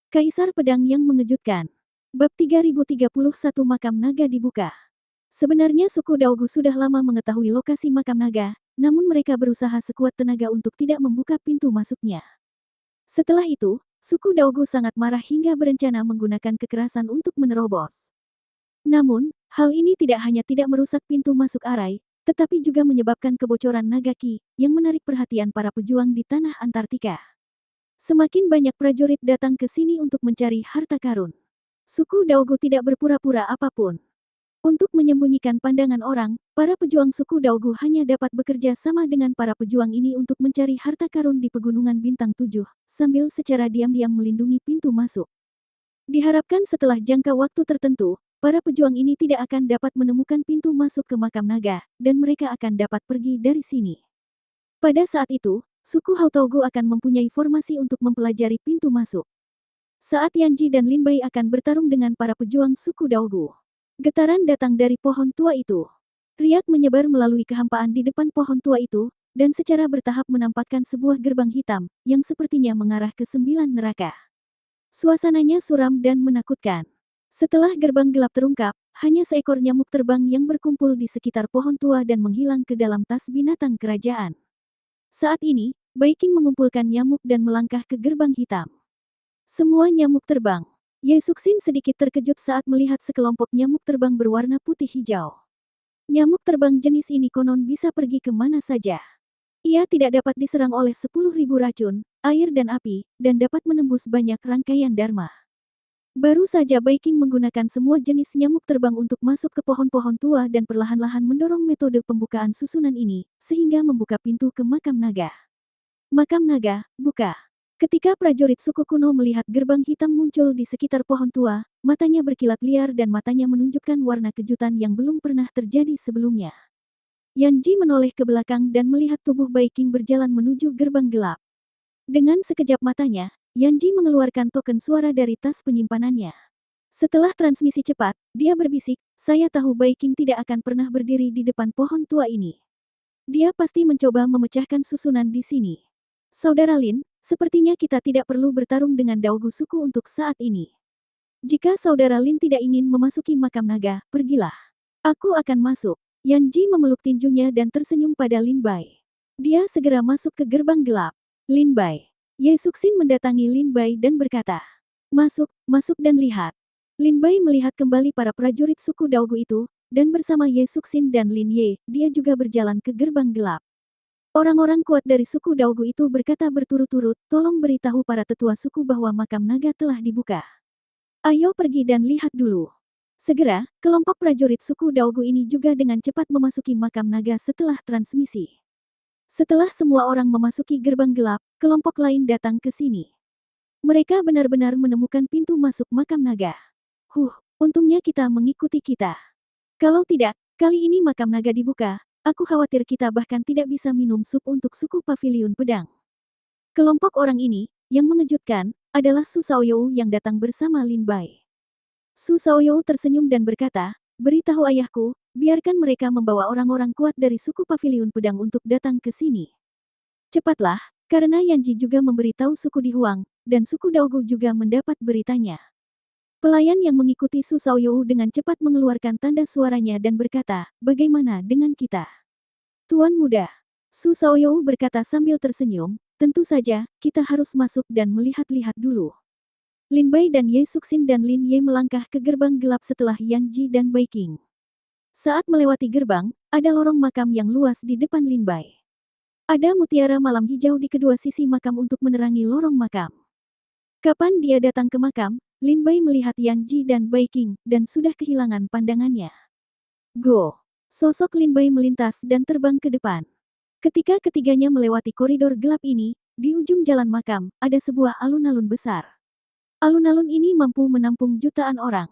Kaisar Pedang yang Mengejutkan. Bab 3031 Makam Naga dibuka. Sebenarnya suku Daogu sudah lama mengetahui lokasi makam naga, namun mereka berusaha sekuat tenaga untuk tidak membuka pintu masuknya. Setelah itu, suku Daogu sangat marah hingga berencana menggunakan kekerasan untuk menerobos. Namun, hal ini tidak hanya tidak merusak pintu masuk arai, tetapi juga menyebabkan kebocoran naga ki, yang menarik perhatian para pejuang di tanah Antartika. Semakin banyak prajurit datang ke sini untuk mencari harta karun. Suku Daogu tidak berpura-pura apapun. Untuk menyembunyikan pandangan orang, para pejuang suku Daogu hanya dapat bekerja sama dengan para pejuang ini untuk mencari harta karun di Pegunungan Bintang 7, sambil secara diam-diam melindungi pintu masuk. Diharapkan setelah jangka waktu tertentu, para pejuang ini tidak akan dapat menemukan pintu masuk ke makam naga, dan mereka akan dapat pergi dari sini. Pada saat itu, suku Hautaugu akan mempunyai formasi untuk mempelajari pintu masuk. Saat Yanji dan Linbai akan bertarung dengan para pejuang suku Daogu. Getaran datang dari pohon tua itu. Riak menyebar melalui kehampaan di depan pohon tua itu, dan secara bertahap menampakkan sebuah gerbang hitam, yang sepertinya mengarah ke 9 neraka. Suasananya suram dan menakutkan. Setelah gerbang gelap terungkap, hanya seekor nyamuk terbang yang berkumpul di sekitar pohon tua dan menghilang ke dalam tas binatang kerajaan. Saat ini, Baiking mengumpulkan nyamuk dan melangkah ke gerbang hitam. Semua nyamuk terbang. Ye Suxin sedikit terkejut saat melihat sekelompok nyamuk terbang berwarna putih hijau. Nyamuk terbang jenis ini konon bisa pergi ke mana saja. Ia tidak dapat diserang oleh 10.000 racun, air dan api, dan dapat menembus banyak rangkaian dharma. Baru saja Baiking menggunakan semua jenis nyamuk terbang untuk masuk ke pohon-pohon tua dan perlahan-lahan mendorong metode pembukaan susunan ini, sehingga membuka pintu ke makam naga. Makam naga, buka. Ketika prajurit suku kuno melihat gerbang hitam muncul di sekitar pohon tua, matanya berkilat liar dan matanya menunjukkan warna kejutan yang belum pernah terjadi sebelumnya. Yanji menoleh ke belakang dan melihat tubuh Baiking berjalan menuju gerbang gelap. Dengan sekejap matanya, Yanji mengeluarkan token suara dari tas penyimpanannya. Setelah transmisi cepat, dia berbisik, "Saya tahu Baiking tidak akan pernah berdiri di depan pohon tua ini. Dia pasti mencoba memecahkan susunan di sini. Saudara Lin, sepertinya kita tidak perlu bertarung dengan Daogu suku untuk saat ini. Jika Saudara Lin tidak ingin memasuki makam naga, pergilah. Aku akan masuk." Yanji memeluk tinjunya dan tersenyum pada Lin Bai. Dia segera masuk ke gerbang gelap. Lin Bai. Ye Suxin mendatangi Lin Bai dan berkata, "Masuk, masuk dan lihat." Lin Bai melihat kembali para prajurit suku Daogu itu, dan bersama Ye Suxin dan Lin Ye, dia juga berjalan ke gerbang gelap. Orang-orang kuat dari suku Daogu itu berkata berturut-turut, "Tolong beritahu para tetua suku bahwa makam naga telah dibuka. Ayo pergi dan lihat dulu." Segera, kelompok prajurit suku Daogu ini juga dengan cepat memasuki makam naga setelah transmisi. Setelah semua orang memasuki gerbang gelap, kelompok lain datang ke sini. Mereka benar-benar menemukan pintu masuk makam naga. Untungnya kita mengikuti kita. Kalau tidak, kali ini makam naga dibuka. Aku khawatir kita bahkan tidak bisa minum sup untuk suku Paviliun Pedang. Kelompok orang ini, yang mengejutkan, adalah Su Shaoyou yang datang bersama Lin Bai. Su Shaoyou tersenyum dan berkata, "Beritahu ayahku, biarkan mereka membawa orang-orang kuat dari suku Paviliun Pedang untuk datang ke sini. Cepatlah, karena Yanji juga memberitahu suku Dihuang, dan suku Daogu juga mendapat beritanya." Pelayan yang mengikuti Su Shaoyou dengan cepat mengeluarkan tanda suaranya dan berkata, "Bagaimana dengan kita? Tuan muda?" Su Shaoyou berkata sambil tersenyum, "Tentu saja, kita harus masuk dan melihat-lihat dulu." Lin Bai dan Ye Suxin dan Lin Ye melangkah ke gerbang gelap setelah Yanji dan Baiking. Saat melewati gerbang, ada lorong makam yang luas di depan Lin Bai. Ada mutiara malam hijau di kedua sisi makam untuk menerangi lorong makam. Kapan dia datang ke makam, Lin Bai melihat Yanji dan Baiking, dan sudah kehilangan pandangannya. Go! Sosok Lin Bai melintas dan terbang ke depan. Ketika ketiganya melewati koridor gelap ini, di ujung jalan makam, ada sebuah alun-alun besar. Alun-alun ini mampu menampung jutaan orang.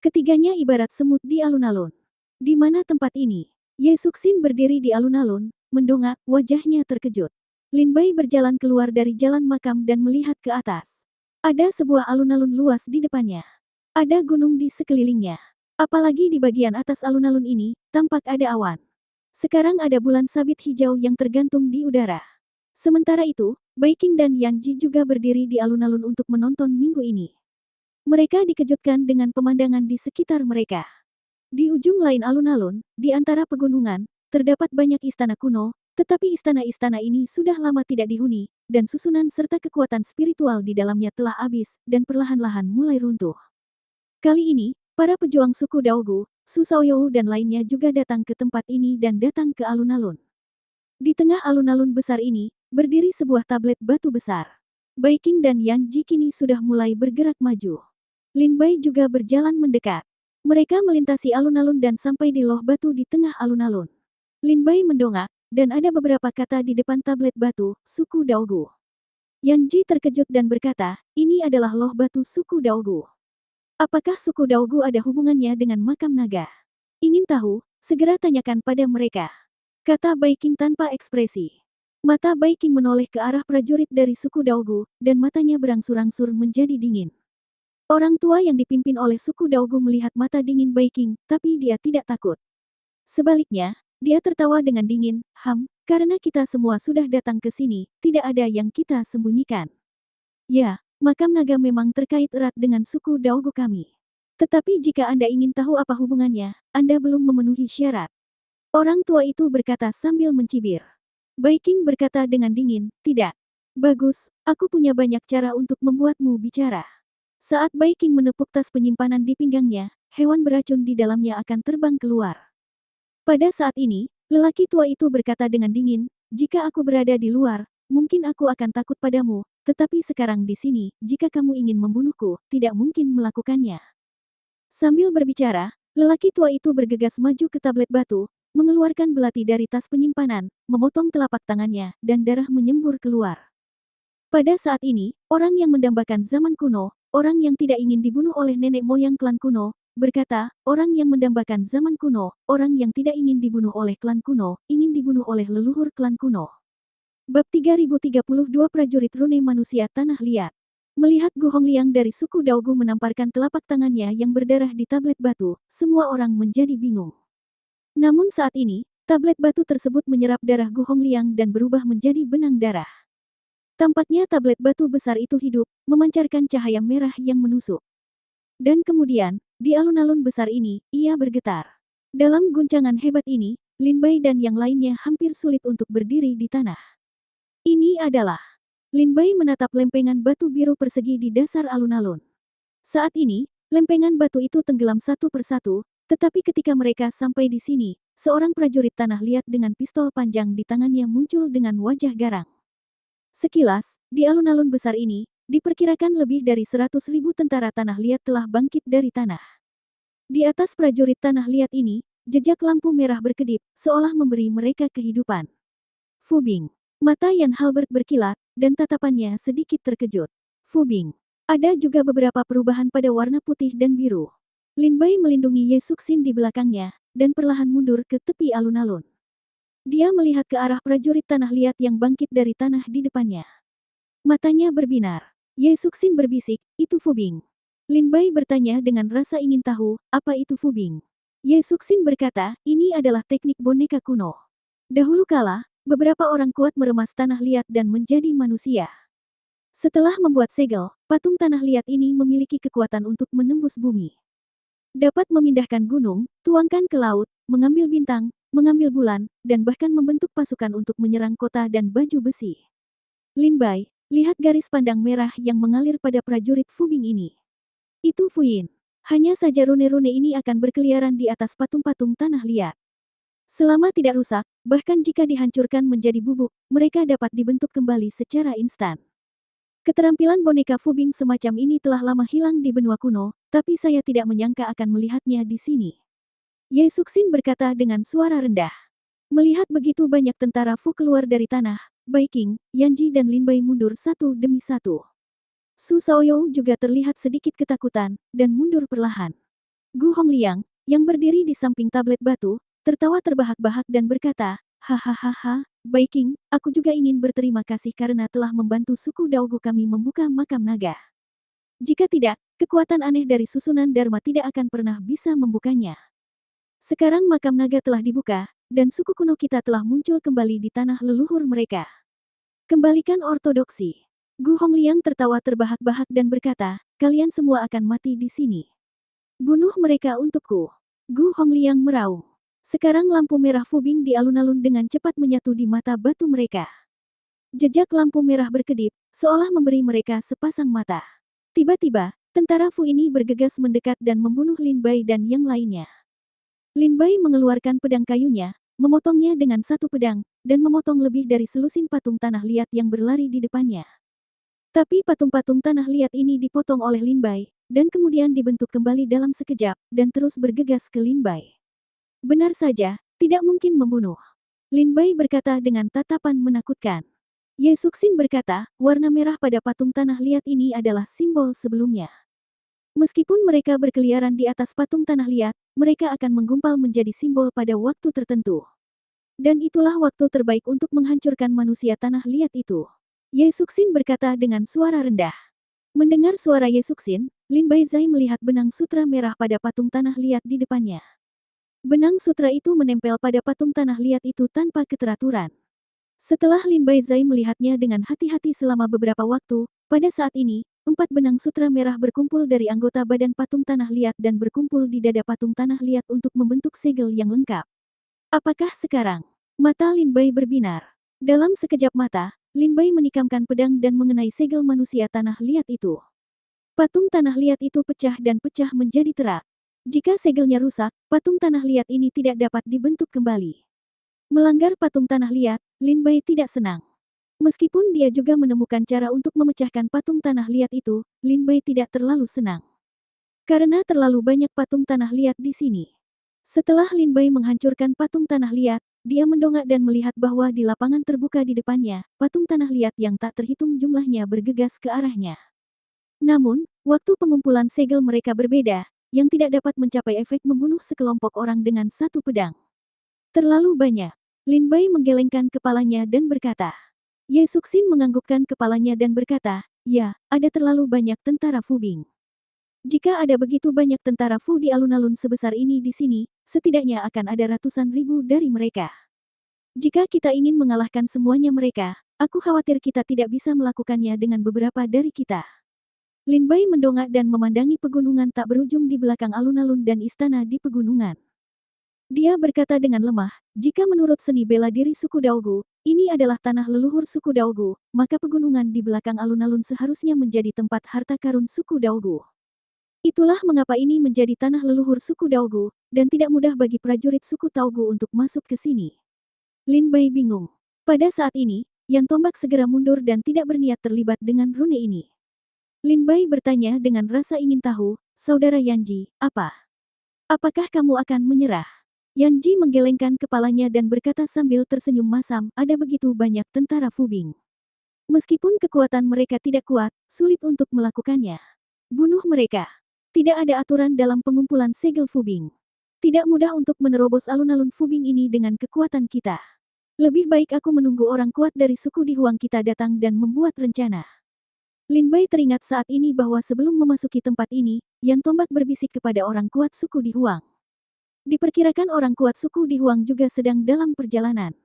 Ketiganya ibarat semut di alun-alun. Di mana tempat ini? Ye Suxin berdiri di alun-alun, mendongak, wajahnya terkejut. Lin Bai berjalan keluar dari jalan makam dan melihat ke atas. Ada sebuah alun-alun luas di depannya. Ada gunung di sekelilingnya. Apalagi di bagian atas alun-alun ini, tampak ada awan. Sekarang ada bulan sabit hijau yang tergantung di udara. Sementara itu, Baiking dan Yanji juga berdiri di alun-alun untuk menonton minggu ini. Mereka dikejutkan dengan pemandangan di sekitar mereka. Di ujung lain alun-alun, di antara pegunungan, terdapat banyak istana kuno, tetapi istana-istana ini sudah lama tidak dihuni, dan susunan serta kekuatan spiritual di dalamnya telah habis, dan perlahan-lahan mulai runtuh. Kali ini, para pejuang suku Daogu, Su Shaoyou dan lainnya juga datang ke tempat ini dan datang ke alun-alun. Di tengah alun-alun besar ini, berdiri sebuah tablet batu besar. Baiking dan Yan Ji kini sudah mulai bergerak maju. Lin Bai juga berjalan mendekat. Mereka melintasi alun-alun dan sampai di loh batu di tengah alun-alun. Lin Bai mendongak, dan ada beberapa kata di depan tablet batu, suku Daogu. Yan Ji terkejut dan berkata, ini adalah loh batu suku Daogu. Apakah suku Daogu ada hubungannya dengan makam naga? Ingin tahu, segera tanyakan pada mereka. Kata Baiking tanpa ekspresi. Mata Baiking menoleh ke arah prajurit dari suku Daogu, dan matanya berangsur-angsur menjadi dingin. Orang tua yang dipimpin oleh suku Daogu melihat mata dingin Baiking, tapi dia tidak takut. Sebaliknya, dia tertawa dengan dingin, karena kita semua sudah datang ke sini, tidak ada yang kita sembunyikan. Ya, makam naga memang terkait erat dengan suku Daogu kami. Tetapi jika Anda ingin tahu apa hubungannya, Anda belum memenuhi syarat. Orang tua itu berkata sambil mencibir. Baiking berkata dengan dingin, tidak. Bagus, aku punya banyak cara untuk membuatmu bicara. Saat Baiking menepuk tas penyimpanan di pinggangnya, hewan beracun di dalamnya akan terbang keluar. Pada saat ini, lelaki tua itu berkata dengan dingin, jika aku berada di luar, mungkin aku akan takut padamu, tetapi sekarang di sini, jika kamu ingin membunuhku, tidak mungkin melakukannya. Sambil berbicara, lelaki tua itu bergegas maju ke tablet batu, mengeluarkan belati dari tas penyimpanan, memotong telapak tangannya, dan darah menyembur keluar. Pada saat ini, orang yang mendambakan zaman kuno, orang yang tidak ingin dibunuh oleh nenek moyang klan kuno, berkata, orang yang mendambakan zaman kuno, orang yang tidak ingin dibunuh oleh klan kuno, ingin dibunuh oleh leluhur klan kuno. Bab 3032 Prajurit Rune Manusia Tanah Liat. Melihat Gu Hongliang dari suku Daogu menamparkan telapak tangannya yang berdarah di tablet batu, semua orang menjadi bingung. Namun saat ini, tablet batu tersebut menyerap darah Gu Hongliang dan berubah menjadi benang darah. Tampaknya tablet batu besar itu hidup, memancarkan cahaya merah yang menusuk. Dan kemudian, di alun-alun besar ini, ia bergetar. Dalam guncangan hebat ini, Lin Bai dan yang lainnya hampir sulit untuk berdiri di tanah. Ini adalah... Lin Bai menatap lempengan batu biru persegi di dasar alun-alun. Saat ini, lempengan batu itu tenggelam satu persatu, tetapi ketika mereka sampai di sini, seorang prajurit tanah liat dengan pistol panjang di tangannya muncul dengan wajah garang. Sekilas, di alun-alun besar ini, diperkirakan lebih dari 100.000 tentara tanah liat telah bangkit dari tanah. Di atas prajurit tanah liat ini, jejak lampu merah berkedip, seolah memberi mereka kehidupan. Fu Bing. Mata Yan Halbert berkilat, dan tatapannya sedikit terkejut. Fu Bing. Ada juga beberapa perubahan pada warna putih dan biru. Lin Bai melindungi Ye Suxin di belakangnya, dan perlahan mundur ke tepi alun-alun. Dia melihat ke arah prajurit tanah liat yang bangkit dari tanah di depannya. Matanya berbinar. Ye Suxin berbisik, itu Fu Bing. Lin Bai bertanya dengan rasa ingin tahu, apa itu Fu Bing? Ye Suxin berkata, ini adalah teknik boneka kuno. Dahulu kala, beberapa orang kuat meremas tanah liat dan menjadi manusia. Setelah membuat segel, patung tanah liat ini memiliki kekuatan untuk menembus bumi. Dapat memindahkan gunung, tuangkan ke laut, mengambil bintang, mengambil bulan, dan bahkan membentuk pasukan untuk menyerang kota dan baju besi. Lin Bai, lihat garis pandang merah yang mengalir pada prajurit Fu Bing ini. Itu Fu Yin. Hanya saja rune-rune ini akan berkeliaran di atas patung-patung tanah liat. Selama tidak rusak, bahkan jika dihancurkan menjadi bubuk, mereka dapat dibentuk kembali secara instan. Keterampilan boneka Fu Bing semacam ini telah lama hilang di benua kuno, tapi saya tidak menyangka akan melihatnya di sini. Ye Suxin berkata dengan suara rendah. Melihat begitu banyak tentara Fu keluar dari tanah, Baiking, Yanji dan Lin Bai mundur satu demi satu. Su Shaoyou juga terlihat sedikit ketakutan, dan mundur perlahan. Gu Hongliang, yang berdiri di samping tablet batu, tertawa terbahak-bahak dan berkata, hahaha, Baiking, aku juga ingin berterima kasih karena telah membantu suku Daogu kami membuka makam naga. Jika tidak, kekuatan aneh dari susunan Dharma tidak akan pernah bisa membukanya. Sekarang makam naga telah dibuka, dan suku kuno kita telah muncul kembali di tanah leluhur mereka. Kembalikan ortodoksi. Gu Hongliang tertawa terbahak-bahak dan berkata, kalian semua akan mati di sini. Bunuh mereka untukku. Gu Hongliang meraung. Sekarang lampu merah Fubing di alun-alun dengan cepat menyatu di mata batu mereka. Jejak lampu merah berkedip, seolah memberi mereka sepasang mata. Tiba-tiba, tentara Fu ini bergegas mendekat dan membunuh Lin Bai dan yang lainnya. Lin Bai mengeluarkan pedang kayunya, memotongnya dengan satu pedang, dan memotong lebih dari selusin patung tanah liat yang berlari di depannya. Tapi patung-patung tanah liat ini dipotong oleh Lin Bai, dan kemudian dibentuk kembali dalam sekejap, dan terus bergegas ke Lin Bai. Benar saja, tidak mungkin membunuh. Lin Bai berkata dengan tatapan menakutkan. Ye Suxin berkata, warna merah pada patung tanah liat ini adalah simbol sebelumnya. Meskipun mereka berkeliaran di atas patung tanah liat, mereka akan menggumpal menjadi simbol pada waktu tertentu. Dan itulah waktu terbaik untuk menghancurkan manusia tanah liat itu. Ye Suxin berkata dengan suara rendah. Mendengar suara Ye Suxin, Lin Baizai melihat benang sutra merah pada patung tanah liat di depannya. Benang sutra itu menempel pada patung tanah liat itu tanpa keteraturan. Setelah Lin Baizai melihatnya dengan hati-hati selama beberapa waktu, pada saat ini, 4 benang sutra merah berkumpul dari anggota badan patung tanah liat dan berkumpul di dada patung tanah liat untuk membentuk segel yang lengkap. Apakah sekarang? Mata Lin Bai berbinar. Dalam sekejap mata, Lin Bai menikamkan pedang dan mengenai segel manusia tanah liat itu. Patung tanah liat itu pecah dan pecah menjadi terak. Jika segelnya rusak, patung tanah liat ini tidak dapat dibentuk kembali. Melanggar patung tanah liat, Lin Bai tidak senang. Meskipun dia juga menemukan cara untuk memecahkan patung tanah liat itu, Lin Bai tidak terlalu senang. Karena terlalu banyak patung tanah liat di sini. Setelah Lin Bai menghancurkan patung tanah liat, dia mendongak dan melihat bahwa di lapangan terbuka di depannya, patung tanah liat yang tak terhitung jumlahnya bergegas ke arahnya. Namun, waktu pengumpulan segel mereka berbeda, yang tidak dapat mencapai efek membunuh sekelompok orang dengan satu pedang. Terlalu banyak. Lin Bai menggelengkan kepalanya dan berkata. Ye Suxin menganggukkan kepalanya dan berkata, ya, ada terlalu banyak tentara Fubing. Jika ada begitu banyak tentara Fu di alun-alun sebesar ini di sini, setidaknya akan ada ratusan ribu dari mereka. Jika kita ingin mengalahkan semuanya mereka, aku khawatir kita tidak bisa melakukannya dengan beberapa dari kita. Lin Bai mendongak dan memandangi pegunungan tak berujung di belakang alun-alun dan istana di pegunungan. Dia berkata dengan lemah, jika menurut seni bela diri suku Daogu, ini adalah tanah leluhur suku Daogu, maka pegunungan di belakang alun-alun seharusnya menjadi tempat harta karun suku Daogu. Itulah mengapa ini menjadi tanah leluhur suku Daogu, dan tidak mudah bagi prajurit suku Daogu untuk masuk ke sini. Lin Bai bingung. Pada saat ini, Yan Tombak segera mundur dan tidak berniat terlibat dengan rune ini. Lin Bai bertanya dengan rasa ingin tahu, saudara Yanji, apa? Apakah kamu akan menyerah? Yanji menggelengkan kepalanya dan berkata sambil tersenyum masam, ada begitu banyak tentara Fubing. Meskipun kekuatan mereka tidak kuat, sulit untuk melakukannya. Bunuh mereka. Tidak ada aturan dalam pengumpulan segel Fubing. Tidak mudah untuk menerobos alun-alun Fubing ini dengan kekuatan kita. Lebih baik aku menunggu orang kuat dari suku Dihuang kita datang dan membuat rencana. Lin Bai teringat saat ini bahwa sebelum memasuki tempat ini, Yan Tombak berbisik kepada orang kuat suku Dihuang. Diperkirakan orang kuat suku Dihuang juga sedang dalam perjalanan.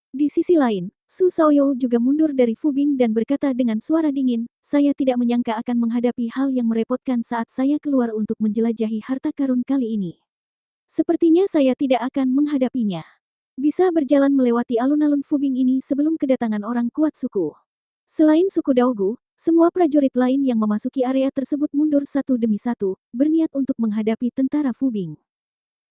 Di sisi lain, Su Shaoyou juga mundur dari Fubing dan berkata dengan suara dingin, saya tidak menyangka akan menghadapi hal yang merepotkan saat saya keluar untuk menjelajahi harta karun kali ini. Sepertinya saya tidak akan menghadapinya. Bisa berjalan melewati alun-alun Fubing ini sebelum kedatangan orang kuat suku. Selain suku Daogu, semua prajurit lain yang memasuki area tersebut mundur satu demi satu, berniat untuk menghadapi tentara Fubing.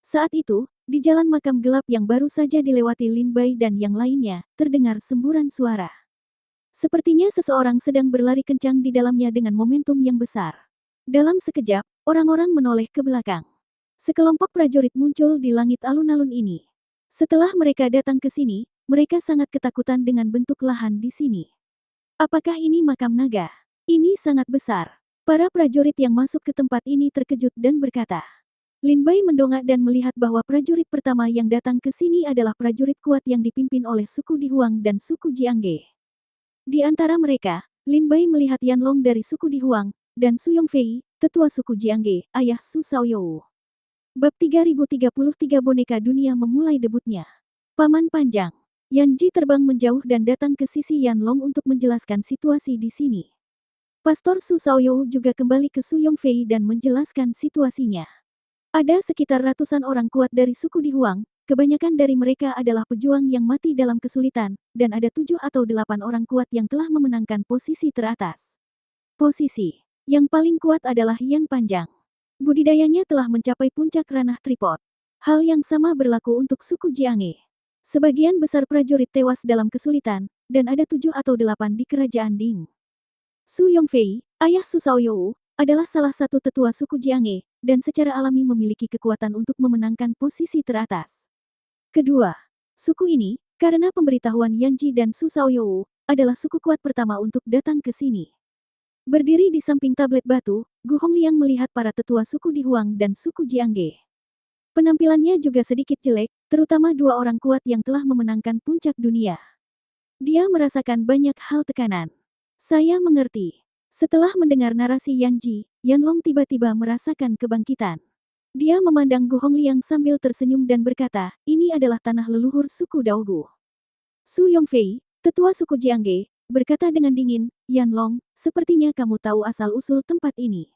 Saat itu, di jalan makam gelap yang baru saja dilewati Lin Bai dan yang lainnya, terdengar semburan suara. Sepertinya seseorang sedang berlari kencang di dalamnya dengan momentum yang besar. Dalam sekejap, orang-orang menoleh ke belakang. Sekelompok prajurit muncul di langit alun-alun ini. Setelah mereka datang ke sini, mereka sangat ketakutan dengan bentuk lahan di sini. Apakah ini makam naga? Ini sangat besar. Para prajurit yang masuk ke tempat ini terkejut dan berkata. Lin Bai mendongak dan melihat bahwa prajurit pertama yang datang ke sini adalah prajurit kuat yang dipimpin oleh suku Dihuang dan suku Jiangge. Di antara mereka, Lin Bai melihat Yan Long dari suku Dihuang, dan Su Yongfei, tetua suku Jiangge, ayah Su Shaoyou. Bab 3033 Boneka Dunia memulai debutnya. Paman Panjang. Yan Ji terbang menjauh dan datang ke sisi Yan Long untuk menjelaskan situasi di sini. Pastor Su Shaoyou juga kembali ke Su Yongfei dan menjelaskan situasinya. Ada sekitar ratusan orang kuat dari suku Dihuang, kebanyakan dari mereka adalah pejuang yang mati dalam kesulitan, dan ada 7 atau 8 orang kuat yang telah memenangkan posisi teratas. Posisi yang paling kuat adalah Yan Panjang. Budidayanya telah mencapai puncak ranah tripod. Hal yang sama berlaku untuk suku Jianghe. Sebagian besar prajurit tewas dalam kesulitan, dan ada 7 atau 8 di kerajaan Ding. Su Yongfei, ayah Su Shaoyou, adalah salah satu tetua suku Jianghe, dan secara alami memiliki kekuatan untuk memenangkan posisi teratas. Kedua, suku ini, karena pemberitahuan Yan Ji dan Su Shaoyou, adalah suku kuat pertama untuk datang ke sini. Berdiri di samping tablet batu, Gu Hongliang melihat para tetua suku Dihuang dan suku Jianghe. Penampilannya juga sedikit jelek, terutama 2 orang kuat yang telah memenangkan puncak dunia. Dia merasakan banyak hal tekanan. Saya mengerti. Setelah mendengar narasi Yan Ji, Yan Long tiba-tiba merasakan kebangkitan. Dia memandang Gu Hongliang sambil tersenyum dan berkata, ini adalah tanah leluhur suku Daogu. Su Yongfei, tetua suku Jianghe, berkata dengan dingin, Yan Long, sepertinya kamu tahu asal-usul tempat ini.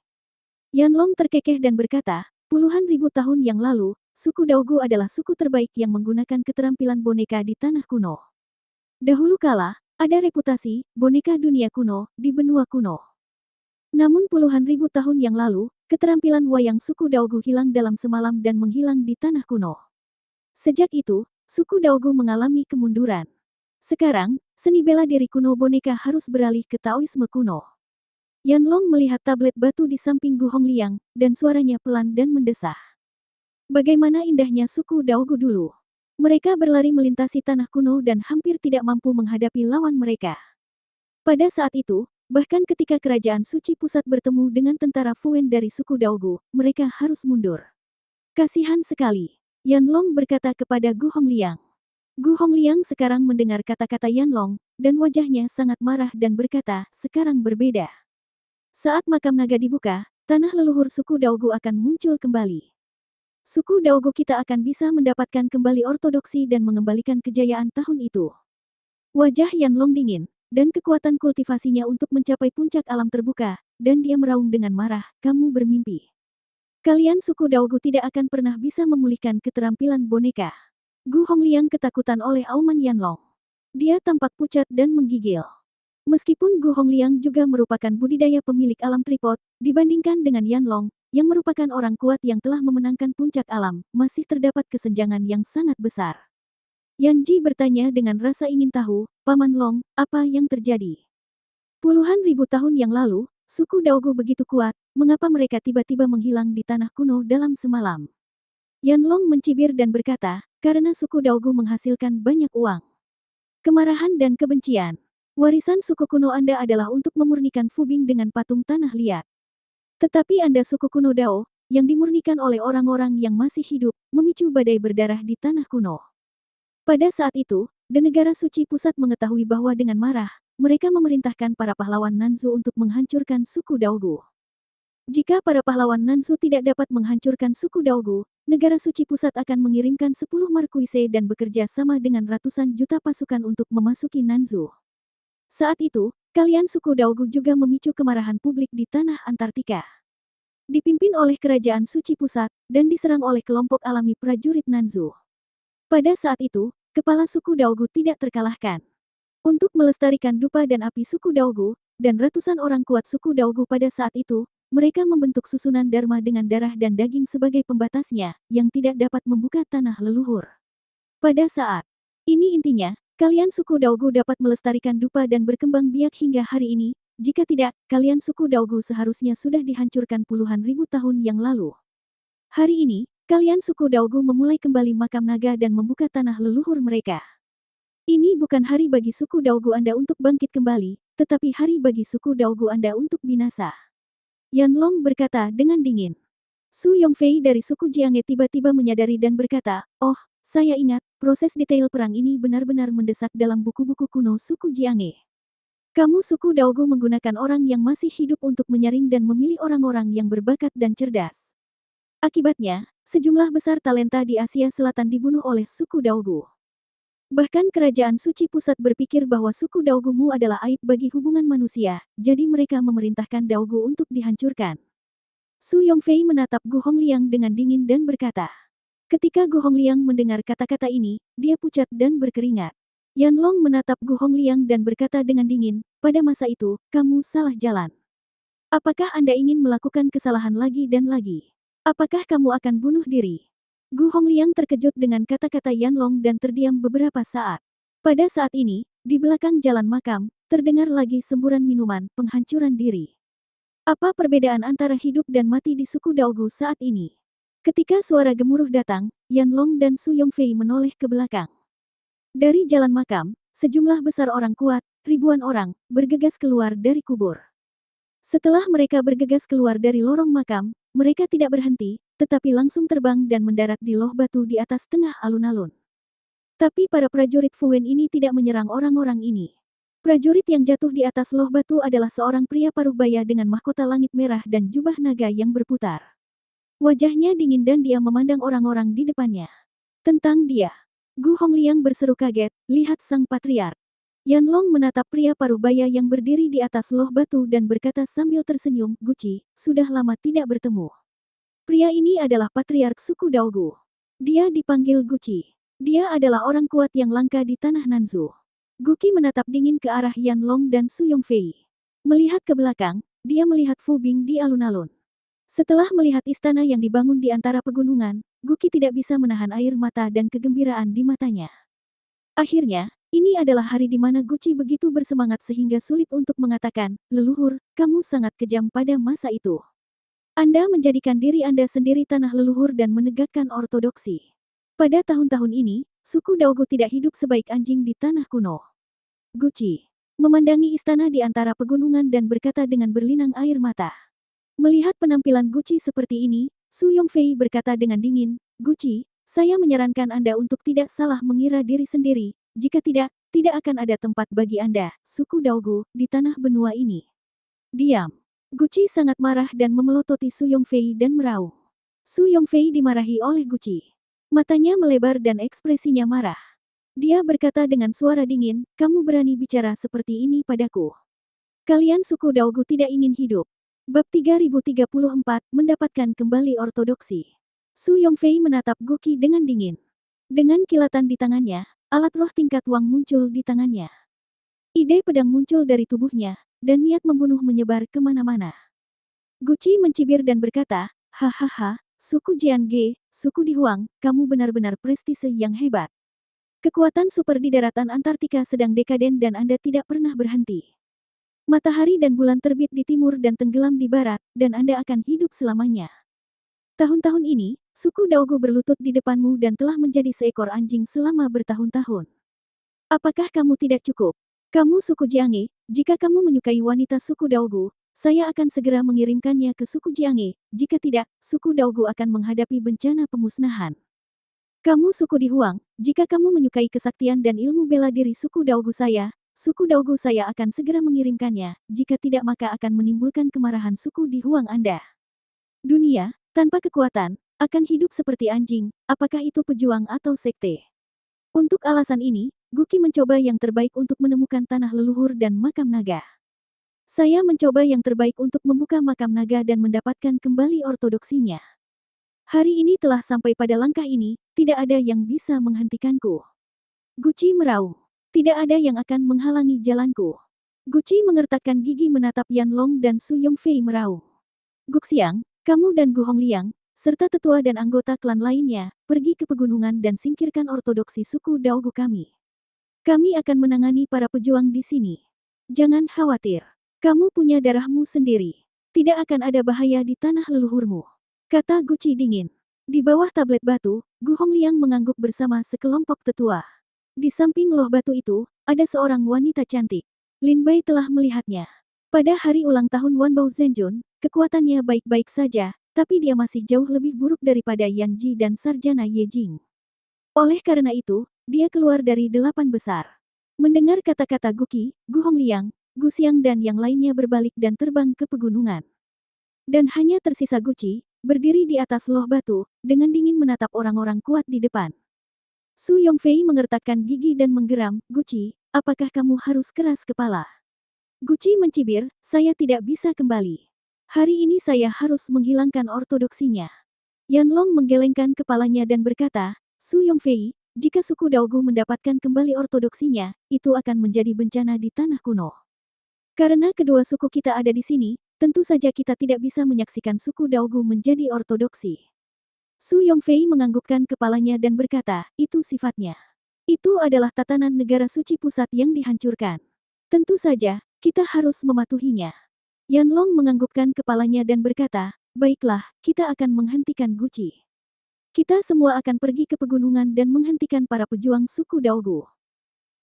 Yan Long terkekeh dan berkata, puluhan ribu tahun yang lalu, suku Daogu adalah suku terbaik yang menggunakan keterampilan boneka di tanah kuno. Dahulu kala, ada reputasi boneka dunia kuno di benua kuno. Namun puluhan ribu tahun yang lalu, keterampilan wayang suku Daogu hilang dalam semalam dan menghilang di tanah kuno. Sejak itu, suku Daogu mengalami kemunduran. Sekarang, seni bela diri kuno boneka harus beralih ke Taoisme kuno. Yan Long melihat tablet batu di samping Gu Hongliang, dan suaranya pelan dan mendesah. Bagaimana indahnya suku Daogu dulu. Mereka berlari melintasi tanah kuno dan hampir tidak mampu menghadapi lawan mereka. Pada saat itu, bahkan ketika kerajaan suci pusat bertemu dengan tentara Fuwen dari suku Daogu, mereka harus mundur. Kasihan sekali. Yan Long berkata kepada Gu Hongliang. Gu Hongliang sekarang mendengar kata-kata Yan Long, dan wajahnya sangat marah dan berkata, sekarang berbeda. Saat makam naga dibuka, tanah leluhur suku Daogu akan muncul kembali. Suku Daogu kita akan bisa mendapatkan kembali ortodoksi dan mengembalikan kejayaan tahun itu. Wajah Yan Long dingin, dan kekuatan kultivasinya untuk mencapai puncak alam terbuka, dan dia meraung dengan marah, kamu bermimpi. Kalian suku Daogu tidak akan pernah bisa memulihkan keterampilan boneka. Gu Hongliang ketakutan oleh auman Yan Long. Dia tampak pucat dan menggigil. Meskipun Gu Hongliang juga merupakan budidaya pemilik alam tripod, dibandingkan dengan Yan Long, yang merupakan orang kuat yang telah memenangkan puncak alam, masih terdapat kesenjangan yang sangat besar. Yan Ji bertanya dengan rasa ingin tahu, Paman Long, apa yang terjadi? Puluhan ribu tahun yang lalu, suku Daogu begitu kuat, mengapa mereka tiba-tiba menghilang di tanah kuno dalam semalam? Yan Long mencibir dan berkata, karena suku Daogu menghasilkan banyak uang. Kemarahan dan kebencian. Warisan suku kuno Anda adalah untuk memurnikan Fubing dengan patung tanah liat. Tetapi Anda suku kuno Dao, yang dimurnikan oleh orang-orang yang masih hidup, memicu badai berdarah di tanah kuno. Pada saat itu, The Negara Suci Pusat mengetahui bahwa dengan marah, mereka memerintahkan para pahlawan Nanzu untuk menghancurkan suku Daogu. Jika para pahlawan Nanzu tidak dapat menghancurkan suku Daogu, Negara Suci Pusat akan mengirimkan 10 markuise dan bekerja sama dengan ratusan juta pasukan untuk memasuki Nanzu. Saat itu, kalian suku Daogu juga memicu kemarahan publik di tanah Antartika. Dipimpin oleh kerajaan suci pusat, dan diserang oleh kelompok alami prajurit Nanzu. Pada saat itu, kepala suku Daogu tidak terkalahkan. Untuk melestarikan dupa dan api suku Daogu, dan ratusan orang kuat suku Daogu pada saat itu, mereka membentuk susunan Dharma dengan darah dan daging sebagai pembatasnya, yang tidak dapat membuka tanah leluhur. Pada saat ini intinya, kalian suku Daogu dapat melestarikan dupa dan berkembang biak hingga hari ini, jika tidak, kalian suku Daogu seharusnya sudah dihancurkan puluhan ribu tahun yang lalu. Hari ini, kalian suku Daogu memulai kembali makam naga dan membuka tanah leluhur mereka. Ini bukan hari bagi suku Daogu Anda untuk bangkit kembali, tetapi hari bagi suku Daogu Anda untuk binasa. Yan Long berkata dengan dingin. Su Yongfei dari suku Jianghe tiba-tiba menyadari dan berkata, oh, saya ingat, proses detail perang ini benar-benar mendesak dalam buku-buku kuno suku Jianghe. Kamu suku Daogu menggunakan orang yang masih hidup untuk menyaring dan memilih orang-orang yang berbakat dan cerdas. Akibatnya, sejumlah besar talenta di Asia Selatan dibunuh oleh suku Daogu. Bahkan kerajaan suci pusat berpikir bahwa suku Daogumu adalah aib bagi hubungan manusia, jadi mereka memerintahkan Daogu untuk dihancurkan. Su Yongfei menatap Gu Hongliang dengan dingin dan berkata. Ketika Gu Hongliang mendengar kata-kata ini, dia pucat dan berkeringat. Yanlong menatap Gu Hongliang dan berkata dengan dingin, pada masa itu, kamu salah jalan. Apakah Anda ingin melakukan kesalahan lagi dan lagi? Apakah kamu akan bunuh diri? Gu Hongliang terkejut dengan kata-kata Yanlong dan terdiam beberapa saat. Pada saat ini, di belakang jalan makam, terdengar lagi semburan minuman, penghancuran diri. Apa perbedaan antara hidup dan mati di suku Daogu saat ini? Ketika suara gemuruh datang, Yanlong dan Su Yongfei menoleh ke belakang. Dari jalan makam, sejumlah besar orang kuat, ribuan orang, bergegas keluar dari kubur. Setelah mereka bergegas keluar dari lorong makam, mereka tidak berhenti, tetapi langsung terbang dan mendarat di loh batu di atas tengah alun-alun. Tapi para prajurit Fuwen ini tidak menyerang orang-orang ini. Prajurit yang jatuh di atas loh batu adalah seorang pria paruh baya dengan mahkota langit merah dan jubah naga yang berputar. Wajahnya dingin dan dia memandang orang-orang di depannya. Tentang dia, Gu Hongliang berseru kaget, lihat sang patriark. Yanlong menatap pria paruh baya yang berdiri di atas loh batu dan berkata sambil tersenyum, Guci, sudah lama tidak bertemu. Pria ini adalah patriark suku Daogu. Dia dipanggil Guci. Dia adalah orang kuat yang langka di tanah Nanzu. Guki menatap dingin ke arah Yanlong dan Su Yongfei. Melihat ke belakang, dia melihat Fu Bing di alun-alun. Setelah melihat istana yang dibangun di antara pegunungan, Guki tidak bisa menahan air mata dan kegembiraan di matanya. Akhirnya, ini adalah hari di mana Guci begitu bersemangat sehingga sulit untuk mengatakan, leluhur, kamu sangat kejam pada masa itu. Anda menjadikan diri Anda sendiri tanah leluhur dan menegakkan ortodoksi. Pada tahun-tahun ini, suku Daogu tidak hidup sebaik anjing di tanah kuno. Guci memandangi istana di antara pegunungan dan berkata dengan berlinang air mata. Melihat penampilan Guci seperti ini, Su Yongfei berkata dengan dingin, Guci, saya menyarankan Anda untuk tidak salah mengira diri sendiri, jika tidak, tidak akan ada tempat bagi Anda, suku Daogu, di tanah benua ini. Diam. Guci sangat marah dan memelototi Su Yongfei dan meraung. Su Yongfei dimarahi oleh Guci. Matanya melebar dan ekspresinya marah. Dia berkata dengan suara dingin, kamu berani bicara seperti ini padaku. Kalian suku Daogu tidak ingin hidup. Bab 3034, mendapatkan kembali ortodoksi. Su Yongfei menatap Guki dengan dingin. Dengan kilatan di tangannya, alat roh tingkat Wang muncul di tangannya. Ide pedang muncul dari tubuhnya, dan niat membunuh menyebar kemana-mana. Guci mencibir dan berkata, hahaha, suku Jiangge, suku Dihuang, kamu benar-benar prestise yang hebat. Kekuatan super di daratan Antartika sedang dekaden dan Anda tidak pernah berhenti. Matahari dan bulan terbit di timur dan tenggelam di barat, dan Anda akan hidup selamanya. Tahun-tahun ini, suku Daogu berlutut di depanmu dan telah menjadi seekor anjing selama bertahun-tahun. Apakah kamu tidak cukup? Kamu suku Jiangge, jika kamu menyukai wanita suku Daogu, saya akan segera mengirimkannya ke suku Jiangge, jika tidak, suku Daogu akan menghadapi bencana pemusnahan. Kamu suku Dihuang, jika kamu menyukai kesaktian dan ilmu bela diri suku Daogu saya akan segera mengirimkannya, jika tidak maka akan menimbulkan kemarahan suku Dihuang Anda. Dunia, tanpa kekuatan, akan hidup seperti anjing, apakah itu pejuang atau sekte. Untuk alasan ini, Guki mencoba yang terbaik untuk menemukan tanah leluhur dan makam naga. Saya mencoba yang terbaik untuk membuka makam naga dan mendapatkan kembali ortodoksinya. Hari ini telah sampai pada langkah ini, tidak ada yang bisa menghentikanku. Guci meraung. Tidak ada yang akan menghalangi jalanku. Guci mengertakkan gigi menatap Yanlong dan Su Yongfei meraung. Guxiang, kamu dan Gu Hongliang, serta tetua dan anggota klan lainnya, pergi ke pegunungan dan singkirkan ortodoksi suku Daogu kami. Kami akan menangani para pejuang di sini. Jangan khawatir. Kamu punya darahmu sendiri. Tidak akan ada bahaya di tanah leluhurmu. Kata Guci dingin. Di bawah tablet batu, Gu Hongliang mengangguk bersama sekelompok tetua. Di samping loh batu itu, ada seorang wanita cantik. Lin Bai telah melihatnya. Pada hari ulang tahun Wanbao Zhenjun, kekuatannya baik-baik saja, tapi dia masih jauh lebih buruk daripada Yan Ji dan Sarjana Ye Jing. Oleh karena itu, dia keluar dari 8 besar. Mendengar kata-kata Guki, Gu Hongliang, Gu Xiang dan yang lainnya berbalik dan terbang ke pegunungan. Dan hanya tersisa Guci, berdiri di atas loh batu, dengan dingin menatap orang-orang kuat di depan. Su Yongfei mengertakkan gigi dan menggeram, Guci, apakah kamu harus keras kepala? Guci mencibir, saya tidak bisa kembali. Hari ini saya harus menghilangkan ortodoksinya. Yanlong menggelengkan kepalanya dan berkata, Su Yongfei, jika suku Daogu mendapatkan kembali ortodoksinya, itu akan menjadi bencana di tanah kuno. Karena kedua suku kita ada di sini, tentu saja kita tidak bisa menyaksikan suku Daogu menjadi ortodoksi. Su Yongfei menganggukkan kepalanya dan berkata, itu sifatnya. Itu adalah tatanan negara suci pusat yang dihancurkan. Tentu saja, kita harus mematuhinya. Yanlong menganggukkan kepalanya dan berkata, baiklah, kita akan menghentikan Guci. Kita semua akan pergi ke pegunungan dan menghentikan para pejuang suku Daogu.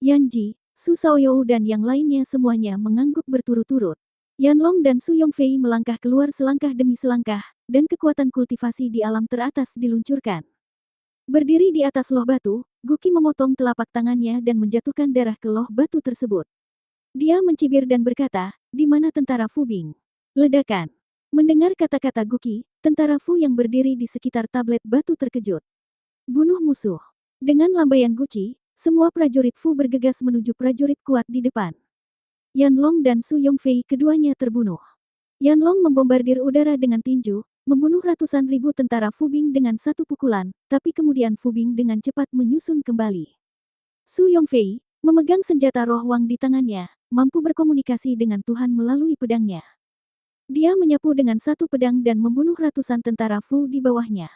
Yanji, Su Shaoyou dan yang lainnya semuanya mengangguk berturut-turut. Yanlong dan Su Yongfei melangkah keluar selangkah demi selangkah, dan kekuatan kultivasi di alam teratas diluncurkan. Berdiri di atas loh batu, Guki memotong telapak tangannya dan menjatuhkan darah ke loh batu tersebut. Dia mencibir dan berkata, di mana tentara Fu Bing? Ledakan. Mendengar kata-kata Guki, tentara Fu yang berdiri di sekitar tablet batu terkejut. Bunuh musuh. Dengan lambaian Guci, semua prajurit Fu bergegas menuju prajurit kuat di depan. Yanlong dan Su Yongfei keduanya terbunuh. Yanlong membombardir udara dengan tinju, membunuh ratusan ribu tentara Fu Bing dengan satu pukulan, tapi kemudian Fu Bing dengan cepat menyusun kembali. Su Yongfei, memegang senjata roh Wang di tangannya, mampu berkomunikasi dengan Tuhan melalui pedangnya. Dia menyapu dengan satu pedang dan membunuh ratusan tentara Fu di bawahnya.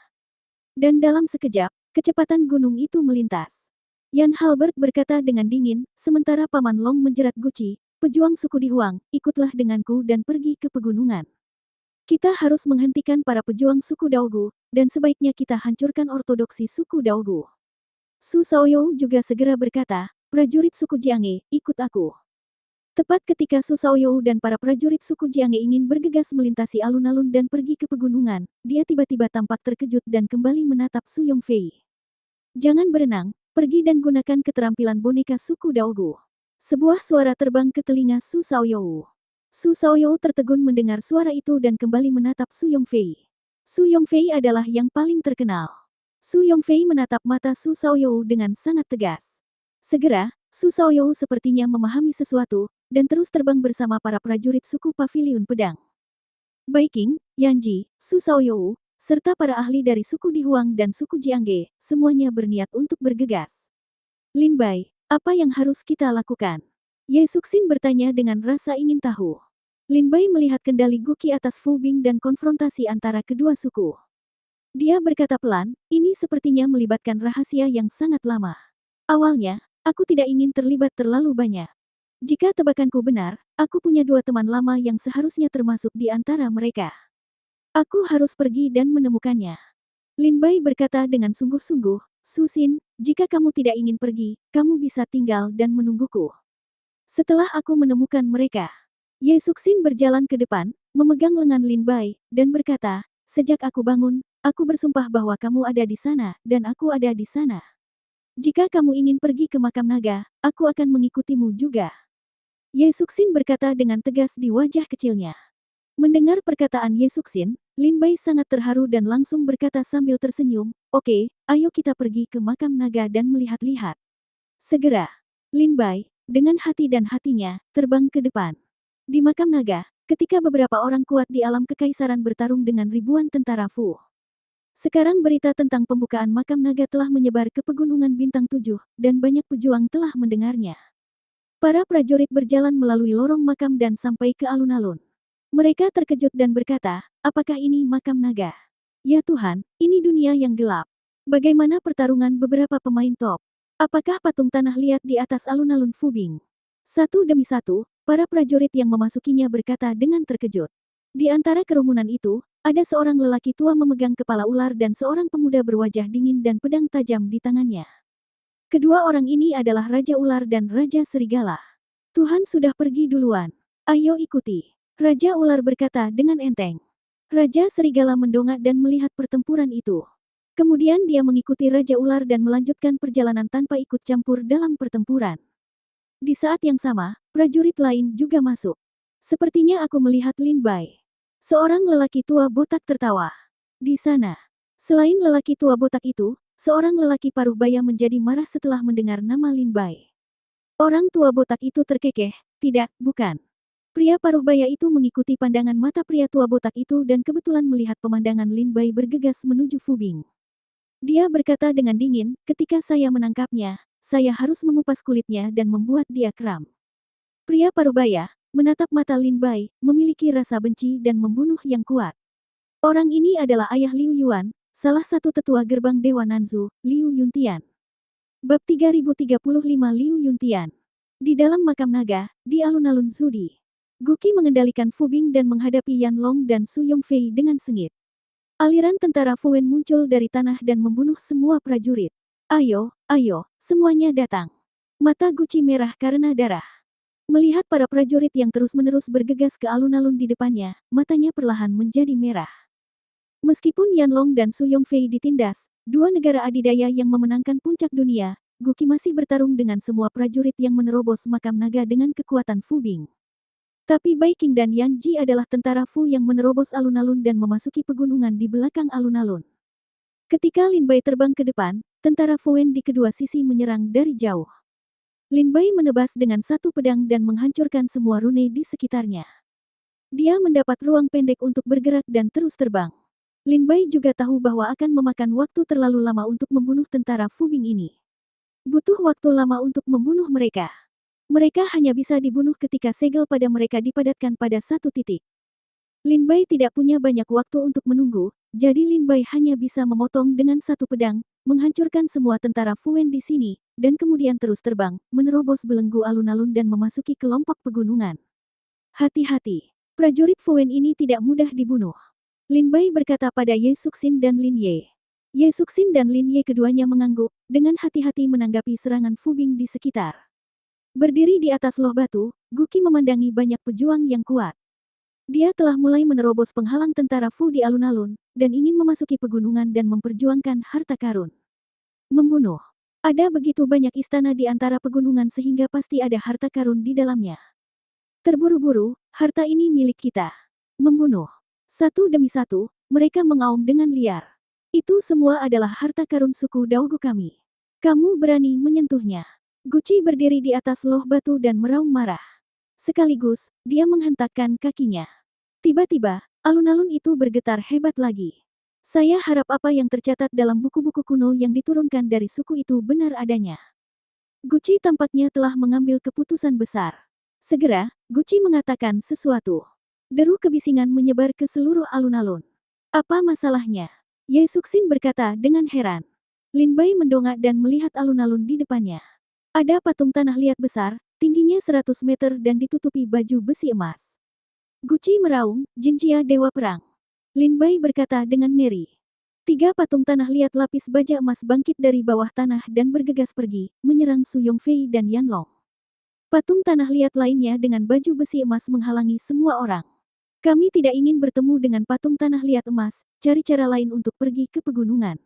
Dan dalam sekejap, kecepatan gunung itu melintas. Yan Halbert berkata dengan dingin, sementara Paman Long menjerat Guci, pejuang suku di Huang, ikutlah denganku dan pergi ke pegunungan. Kita harus menghentikan para pejuang suku Daogu, dan sebaiknya kita hancurkan ortodoksi suku Daogu. Su Shaoyou juga segera berkata, prajurit suku Jianghe, ikut aku. Tepat ketika Su Shaoyou dan para prajurit suku Jianghe ingin bergegas melintasi alun-alun dan pergi ke pegunungan, dia tiba-tiba tampak terkejut dan kembali menatap Su Yongfei. Jangan berenang, pergi dan gunakan keterampilan boneka suku Daogu. Sebuah suara terbang ke telinga Su Shaoyou. Su Shaoyou tertegun mendengar suara itu dan kembali menatap Su Yongfei. Su Yongfei adalah yang paling terkenal. Su Yongfei menatap mata Su Shaoyou dengan sangat tegas. Segera, Su Shaoyou sepertinya memahami sesuatu, dan terus terbang bersama para prajurit suku Paviliun Pedang. Baiking, Yanji, Su Shaoyou, serta para ahli dari suku Dihuang dan suku Jianghe, semuanya berniat untuk bergegas. Lin Bai, apa yang harus kita lakukan? Ye Suxin bertanya dengan rasa ingin tahu. Lin Bai melihat kendali Guki atas Fu Bing dan konfrontasi antara kedua suku. Dia berkata pelan, ini sepertinya melibatkan rahasia yang sangat lama. Awalnya, aku tidak ingin terlibat terlalu banyak. Jika tebakanku benar, aku punya dua teman lama yang seharusnya termasuk di antara mereka. Aku harus pergi dan menemukannya. Lin Bai berkata dengan sungguh-sungguh, Su Xin, jika kamu tidak ingin pergi, kamu bisa tinggal dan menungguku. Setelah aku menemukan mereka, Ye Suxin berjalan ke depan, memegang lengan Lin Bai, dan berkata, sejak aku bangun, aku bersumpah bahwa kamu ada di sana, dan aku ada di sana. Jika kamu ingin pergi ke makam naga, aku akan mengikutimu juga. Ye Suxin berkata dengan tegas di wajah kecilnya. Mendengar perkataan Ye Suxin, Lin Bai sangat terharu dan langsung berkata sambil tersenyum, oke, ayo kita pergi ke makam naga dan melihat-lihat. Segera, Lin Bai, dengan hati dan hatinya, terbang ke depan. Di makam naga, ketika beberapa orang kuat di alam kekaisaran bertarung dengan ribuan tentara Fu. Sekarang berita tentang pembukaan makam naga telah menyebar ke pegunungan bintang 7, dan banyak pejuang telah mendengarnya. Para prajurit berjalan melalui lorong makam dan sampai ke alun-alun. Mereka terkejut dan berkata, apakah ini makam naga? Ya Tuhan, ini dunia yang gelap. Bagaimana pertarungan beberapa pemain top? Apakah patung tanah liat di atas alun-alun Fu Bing? Satu demi satu, para prajurit yang memasukinya berkata dengan terkejut. Di antara kerumunan itu, ada seorang lelaki tua memegang kepala ular dan seorang pemuda berwajah dingin dan pedang tajam di tangannya. Kedua orang ini adalah Raja Ular dan Raja Serigala. Tuhan sudah pergi duluan. Ayo ikuti. Raja Ular berkata dengan enteng. Raja Serigala mendongak dan melihat pertempuran itu. Kemudian dia mengikuti Raja Ular dan melanjutkan perjalanan tanpa ikut campur dalam pertempuran. Di saat yang sama, prajurit lain juga masuk. Sepertinya aku melihat Lin Bai. Seorang lelaki tua botak tertawa. Di sana. Selain lelaki tua botak itu, seorang lelaki paruh baya menjadi marah setelah mendengar nama Lin Bai. Orang tua botak itu terkekeh, tidak, bukan. Pria paruh baya itu mengikuti pandangan mata pria tua botak itu dan kebetulan melihat pemandangan Lin Bai bergegas menuju Fubing. Dia berkata dengan dingin, ketika saya menangkapnya, saya harus mengupas kulitnya dan membuat dia kram. Pria paruh baya, menatap mata Lin Bai, memiliki rasa benci dan membunuh yang kuat. Orang ini adalah ayah Liu Yuan, salah satu tetua gerbang Dewa Nanzu, Liu Yuntian. Bab 3035 Liu Yuntian. Di dalam makam naga, di alun-alun Zudi. Guqi mengendalikan Fubing dan menghadapi Yan Long dan Su Yongfei dengan sengit. Aliran tentara Fuwen muncul dari tanah dan membunuh semua prajurit. Ayo, ayo, semuanya datang. Mata Guqi merah karena darah. Melihat para prajurit yang terus-menerus bergegas ke alun-alun di depannya, matanya perlahan menjadi merah. Meskipun Yan Long dan Su Yongfei ditindas, dua negara adidaya yang memenangkan puncak dunia, Guqi masih bertarung dengan semua prajurit yang menerobos makam naga dengan kekuatan Fubing. Tapi Bai Qing dan Yan Ji adalah tentara Fu yang menerobos alun-alun dan memasuki pegunungan di belakang alun-alun. Ketika Lin Bai terbang ke depan, tentara Fuwen di kedua sisi menyerang dari jauh. Lin Bai menebas dengan satu pedang dan menghancurkan semua rune di sekitarnya. Dia mendapat ruang pendek untuk bergerak dan terus terbang. Lin Bai juga tahu bahwa akan memakan waktu terlalu lama untuk membunuh tentara Fubing ini. Butuh waktu lama untuk membunuh mereka. Mereka hanya bisa dibunuh ketika segel pada mereka dipadatkan pada satu titik. Lin Bai tidak punya banyak waktu untuk menunggu, jadi Lin Bai hanya bisa memotong dengan satu pedang, menghancurkan semua tentara Fuwen di sini, dan kemudian terus terbang, menerobos belenggu alun-alun dan memasuki kelompok pegunungan. Hati-hati, prajurit Fuwen ini tidak mudah dibunuh. Lin Bai berkata pada Ye Suxin dan Lin Ye. Ye Suxin dan Lin Ye keduanya mengangguk, dengan hati-hati menanggapi serangan Fubing di sekitar. Berdiri di atas loh batu, Guqi memandangi banyak pejuang yang kuat. Dia telah mulai menerobos penghalang tentara Fu di alun-alun, dan ingin memasuki pegunungan dan memperjuangkan harta karun. Membunuh. Ada begitu banyak istana di antara pegunungan sehingga pasti ada harta karun di dalamnya. Terburu-buru, harta ini milik kita. Membunuh. Satu demi satu, mereka mengaum dengan liar. Itu semua adalah harta karun suku Daogu kami. Kamu berani menyentuhnya. Guqi berdiri di atas loh batu dan meraung marah. Sekaligus, dia menghentakkan kakinya. Tiba-tiba, alun-alun itu bergetar hebat lagi. Saya harap apa yang tercatat dalam buku-buku kuno yang diturunkan dari suku itu benar adanya. Guqi tampaknya telah mengambil keputusan besar. Segera, Guqi mengatakan sesuatu. Deru kebisingan menyebar ke seluruh alun-alun. Apa masalahnya? Ye Suxin berkata dengan heran. Lin Bai mendongak dan melihat alun-alun di depannya. Ada patung tanah liat besar, tingginya 100 meter dan ditutupi baju besi emas. Guqi meraung, Jinjia Dewa Perang. Lin Bai berkata dengan ngeri. 3 patung tanah liat lapis baja emas bangkit dari bawah tanah dan bergegas pergi, menyerang Su Yongfei dan Yan Long. Patung tanah liat lainnya dengan baju besi emas menghalangi semua orang. Kami tidak ingin bertemu dengan patung tanah liat emas, cari cara lain untuk pergi ke pegunungan.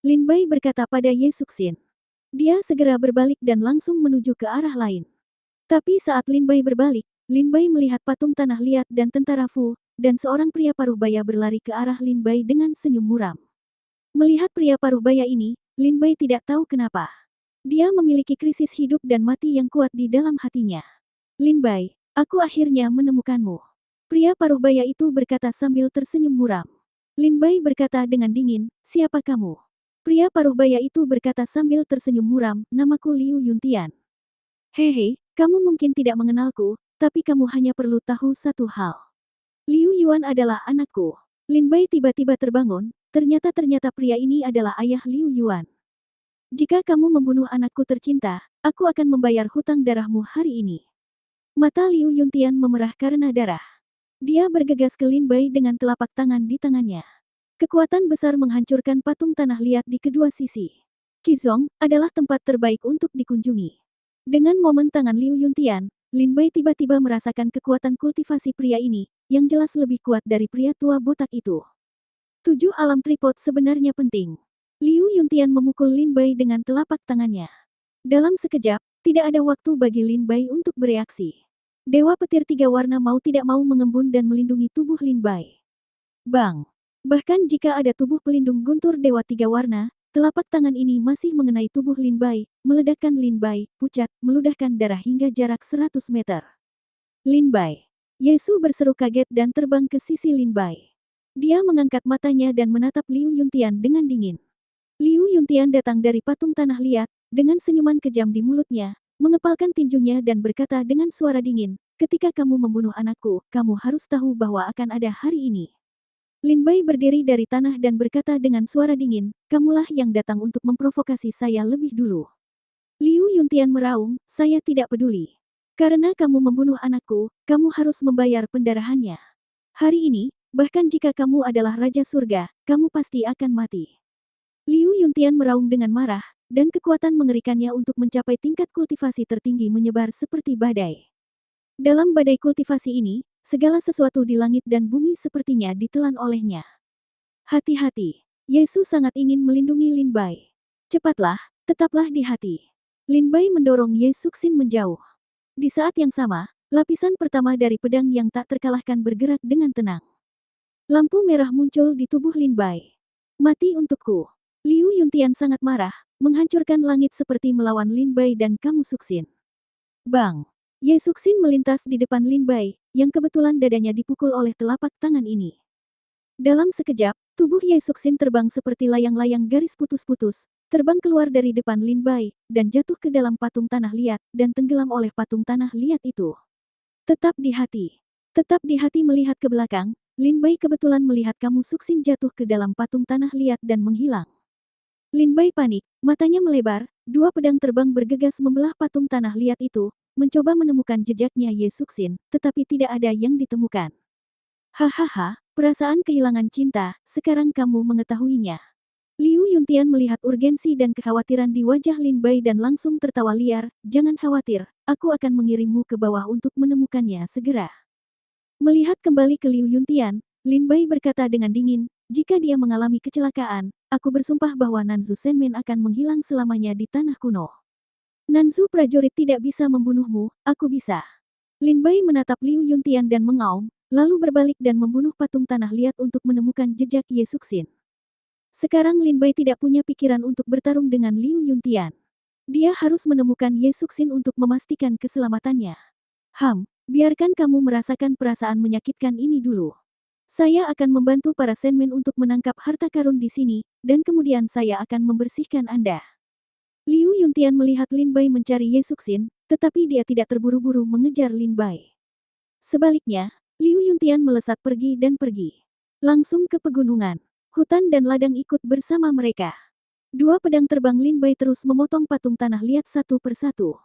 Lin Bai berkata pada Ye Suxin. Dia segera berbalik dan langsung menuju ke arah lain. Tapi saat Lin Bai berbalik, Lin Bai melihat patung tanah liat dan tentara Fu, dan seorang pria paruh baya berlari ke arah Lin Bai dengan senyum muram. Melihat pria paruh baya ini, Lin Bai tidak tahu kenapa. Dia memiliki krisis hidup dan mati yang kuat di dalam hatinya. Lin Bai, aku akhirnya menemukanmu. Pria paruh baya itu berkata sambil tersenyum muram. Lin Bai berkata dengan dingin, siapa kamu? Pria paruh baya itu berkata sambil tersenyum muram, namaku Liu Yuntian. Hehe, kamu mungkin tidak mengenalku, tapi kamu hanya perlu tahu satu hal. Liu Yuan adalah anakku. Lin Bai tiba-tiba terbangun, ternyata pria ini adalah ayah Liu Yuan. Jika kamu membunuh anakku tercinta, aku akan membayar hutang darahmu hari ini. Mata Liu Yuntian memerah karena darah. Dia bergegas ke Lin Bai dengan telapak tangan di tangannya. Kekuatan besar menghancurkan patung tanah liat di kedua sisi. Qizong adalah tempat terbaik untuk dikunjungi. Dengan momen tangan Liu Yuntian, Lin Bai tiba-tiba merasakan kekuatan kultivasi pria ini, yang jelas lebih kuat dari pria tua botak itu. 7 alam tripod sebenarnya penting. Liu Yuntian memukul Lin Bai dengan telapak tangannya. Dalam sekejap, tidak ada waktu bagi Lin Bai untuk bereaksi. Dewa petir 3 warna mau tidak mau mengembun dan melindungi tubuh Lin Bai. Bang! Bahkan jika ada tubuh pelindung guntur Dewa 3 warna, telapak tangan ini masih mengenai tubuh Lin Bai, meledakkan Lin Bai, pucat, meludahkan darah hingga jarak 100 meter. Lin Bai. Yesu berseru kaget dan terbang ke sisi Lin Bai. Dia mengangkat matanya dan menatap Liu Yuntian dengan dingin. Liu Yuntian datang dari patung tanah liat, dengan senyuman kejam di mulutnya, mengepalkan tinjunya dan berkata dengan suara dingin, ketika kamu membunuh anakku, kamu harus tahu bahwa akan ada hari ini. Lin Bai berdiri dari tanah dan berkata dengan suara dingin, kamulah yang datang untuk memprovokasi saya lebih dulu. Liu Yuntian meraung, saya tidak peduli. Karena kamu membunuh anakku, kamu harus membayar pendarahannya. Hari ini, bahkan jika kamu adalah Raja Surga, kamu pasti akan mati. Liu Yuntian meraung dengan marah, dan kekuatan mengerikannya untuk mencapai tingkat kultivasi tertinggi menyebar seperti badai. Dalam badai kultivasi ini, segala sesuatu di langit dan bumi sepertinya ditelan olehnya. Hati-hati. Yesus sangat ingin melindungi Lin Bai. Cepatlah, tetaplah di hati. Lin Bai mendorong Ye Suxin menjauh. Di saat yang sama, lapisan pertama dari pedang yang tak terkalahkan bergerak dengan tenang. Lampu merah muncul di tubuh Lin Bai. Mati untukku. Liu Yuntian sangat marah, menghancurkan langit seperti melawan Lin Bai dan kamu Suxin. Bang! Ye Suxin melintas di depan Lin Bai, yang kebetulan dadanya dipukul oleh telapak tangan ini. Dalam sekejap, tubuh Ye Suxin terbang seperti layang-layang garis putus-putus, terbang keluar dari depan Lin Bai, dan jatuh ke dalam patung tanah liat, dan tenggelam oleh patung tanah liat itu. Tetap di hati. Tetap di hati melihat ke belakang, Lin Bai kebetulan melihat kamu Suxin jatuh ke dalam patung tanah liat dan menghilang. Lin Bai panik, matanya melebar, dua pedang terbang bergegas membelah patung tanah liat itu, mencoba menemukan jejaknya Ye Suxin, tetapi tidak ada yang ditemukan. Hahaha, perasaan kehilangan cinta, sekarang kamu mengetahuinya. Liu Yuntian melihat urgensi dan kekhawatiran di wajah Lin Bai dan langsung tertawa liar, jangan khawatir, aku akan mengirimmu ke bawah untuk menemukannya segera. Melihat kembali ke Liu Yuntian, Lin Bai berkata dengan dingin, jika dia mengalami kecelakaan, aku bersumpah bahwa Nanzu Senmen akan menghilang selamanya di tanah kuno. Nanzu prajurit tidak bisa membunuhmu, aku bisa. Lin Bai menatap Liu Yuntian dan mengaum, lalu berbalik dan membunuh patung tanah liat untuk menemukan jejak Ye Suxin. Sekarang Lin Bai tidak punya pikiran untuk bertarung dengan Liu Yuntian. Dia harus menemukan Ye Suxin untuk memastikan keselamatannya. Biarkan kamu merasakan perasaan menyakitkan ini dulu. Saya akan membantu para Senmen untuk menangkap harta karun di sini, dan kemudian saya akan membersihkan Anda. Liu Yuntian melihat Lin Bai mencari Ye Suxin, tetapi dia tidak terburu-buru mengejar Lin Bai. Sebaliknya, Liu Yuntian melesat pergi dan pergi. Langsung ke pegunungan. Hutan dan ladang ikut bersama mereka. Dua pedang terbang Lin Bai terus memotong patung tanah liat satu persatu.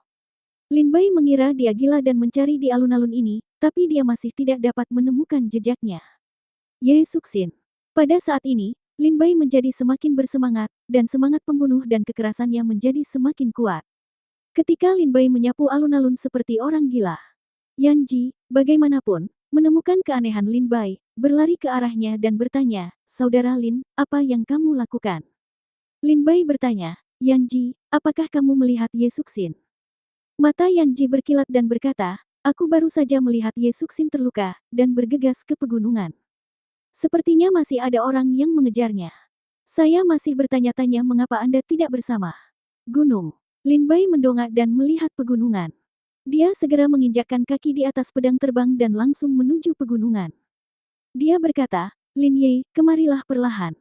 Lin Bai mengira dia gila dan mencari di alun-alun ini, tapi dia masih tidak dapat menemukan jejaknya. Ye Suxin. Pada saat ini, Lin Bai menjadi semakin bersemangat, dan semangat pembunuh dan kekerasannya menjadi semakin kuat. Ketika Lin Bai menyapu alun-alun seperti orang gila. Yan Ji, bagaimanapun, menemukan keanehan Lin Bai, berlari ke arahnya dan bertanya, Saudara Lin, apa yang kamu lakukan? Lin Bai bertanya, Yan Ji, apakah kamu melihat Ye Suxin? Mata Yan Ji berkilat dan berkata, aku baru saja melihat Ye Suxin terluka, dan bergegas ke pegunungan. Sepertinya masih ada orang yang mengejarnya. Saya masih bertanya-tanya mengapa Anda tidak bersama. Gunung. Lin Bai mendongak dan melihat pegunungan. Dia segera menginjakkan kaki di atas pedang terbang dan langsung menuju pegunungan. Dia berkata, Lin Ye, kemarilah perlahan.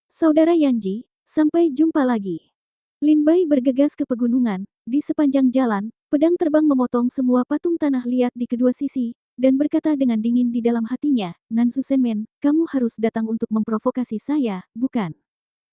Saudara Yan Ji, sampai jumpa lagi. Lin Bai bergegas ke pegunungan, di sepanjang jalan, pedang terbang memotong semua patung tanah liat di kedua sisi, dan berkata dengan dingin di dalam hatinya, Nanzu Senmen, kamu harus datang untuk memprovokasi saya, bukan?